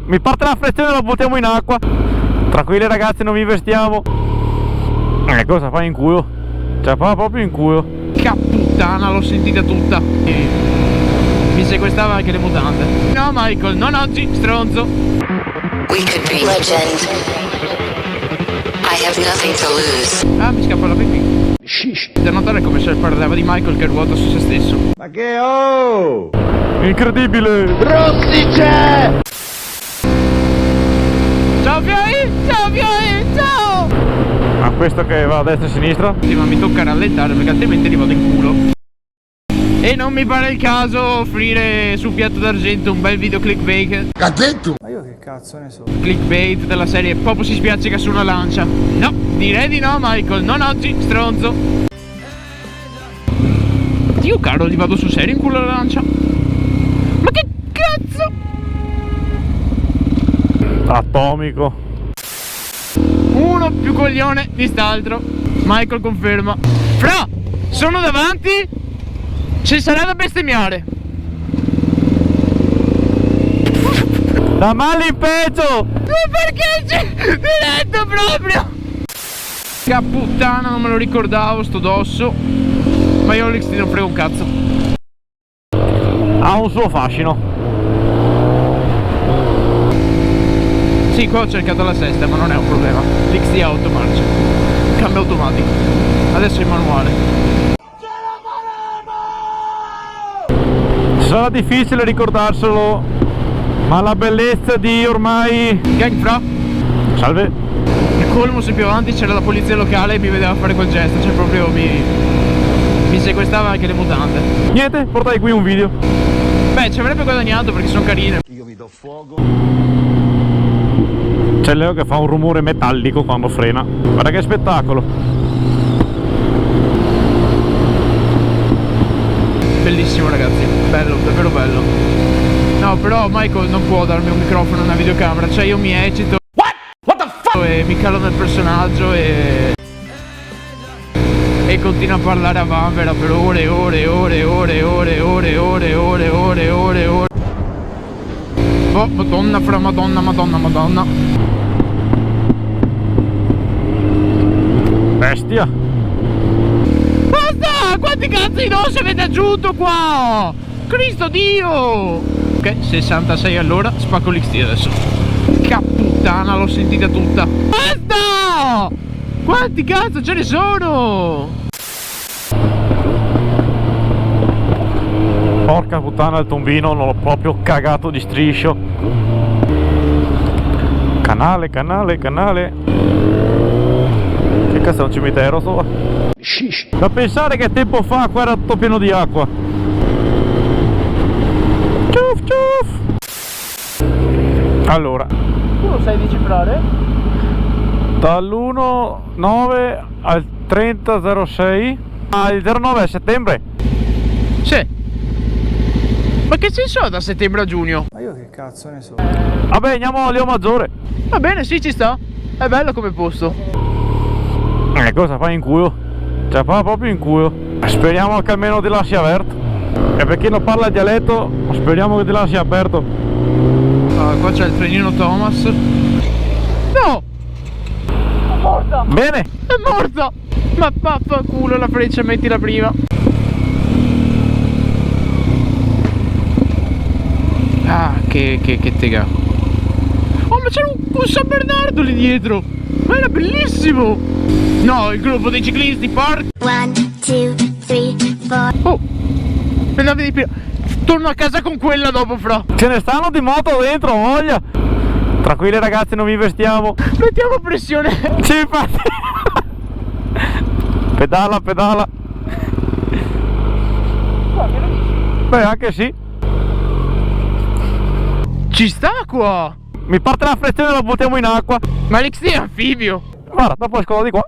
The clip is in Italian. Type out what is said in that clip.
Mi parte la flessione e la buttiamo in acqua. Tranquilli ragazzi, non vi vestiamo. Cosa fai in culo? Cioè fa proprio in culo. Che puttana, l'ho sentita tutta. Mi sequestrava anche le mutande. No Michael, non oggi, stronzo. We could be legend. I have nothing to lose. Ah, mi scappa la pipì. Da notare come se parlava di Michael che ruota su se stesso. Ma che oh! Incredibile! Rossice! Ciao Fioi! Ciao Fioi! Ciao! Ma questo che va a destra e a sinistra? Sì, ma mi tocca rallentare perché altrimenti gli vado in culo. E non mi pare il caso offrire su piatto d'argento un bel video clickbait. Cazzetto! Ma io che cazzo ne so? Clickbait della serie proprio si spiaccica su una lancia. No, direi di no Michael, non oggi, stronzo. Dio caro, gli vado sul serio in culo alla lancia. Ma che cazzo? Atomico. Uno più coglione di st'altro. Michael conferma. Fra, sono davanti. Ci sarà da bestemmiare. Da male in peggio. Ma perché c'è diretto proprio? Che puttana, non me lo ricordavo sto dosso. Ma io l'X non frega un cazzo. Ha un suo fascino. Sì, qua ho cercato la sesta, ma non è un problema. L'XD ha 8 marce. Cambio automatico. Adesso il manuale. Sarà difficile ricordarselo, ma la bellezza di ormai... Gang fra. Salve. Il colmo, se più avanti c'era la polizia locale e mi vedeva fare quel gesto. Cioè proprio mi sequestrava anche le mutande. Niente, portai qui un video. Beh, ci avrebbe guadagnato perché sono carine. Io mi do fuoco. C'è Leo che fa un rumore metallico quando frena. Guarda che spettacolo. Bellissimo ragazzi, bello, davvero bello. No, però Michael non può darmi un microfono e una videocamera. Cioè io mi eccito. What the fuck? E mi calo nel personaggio e continua a parlare a vanvera per ore e ore e ore e ore e ore e ore e ore e ore e ore e ore e ore. Oh, madonna fra madonna, madonna, madonna. Bestia. Basta! Quanti cazzo di dosi avete aggiunto qua? Cristo Dio! Ok, 66 all'ora, spacco l'XT adesso. Che puttana, l'ho sentita tutta. Basta! Quanti cazzo ce ne sono? Porca puttana, il tombino non l'ho proprio cagato di striscio. Canale, canale, canale. Che cazzo è un cimitero sto? Da pensare che tempo fa qua era tutto pieno di acqua. Ciuff ciuff. Allora, Tu lo sai decifrare? dall'1/9 al 30/06. Ah, il 09 è settembre. Sì. Ma che senso ha da settembre a giugno? Ma io che cazzo ne so? Vabbè, andiamo a Leo Maggiore. Va bene, sì, ci sta. È bello come posto. Cosa fai in culo? Cioè fa proprio in culo. Speriamo che almeno ti lasci aperto. E per chi non parla dialetto, speriamo che ti lasci aperto. Ah, qua c'è il trenino Thomas. No! È morta! Bene. È morta! Ma vaffanculo, la freccia mettila prima. Ah, che tega. Oh, ma c'era un San Bernardo lì dietro! Ma era bellissimo! No, il gruppo dei ciclisti, porca! 1, 2, 3, 4. Oh! Le navi di prima. Torno a casa con quella dopo, fra. Ce ne stanno di moto dentro, voglia. Tranquilli ragazzi, non vi vestiamo. Mettiamo pressione. Sì, infatti. Pedala, pedala. Beh, anche sì. Ci sta qua. Mi parte la flessione e la buttiamo in acqua. Ma l'XD è anfibio. Guarda, dopo escono di qua.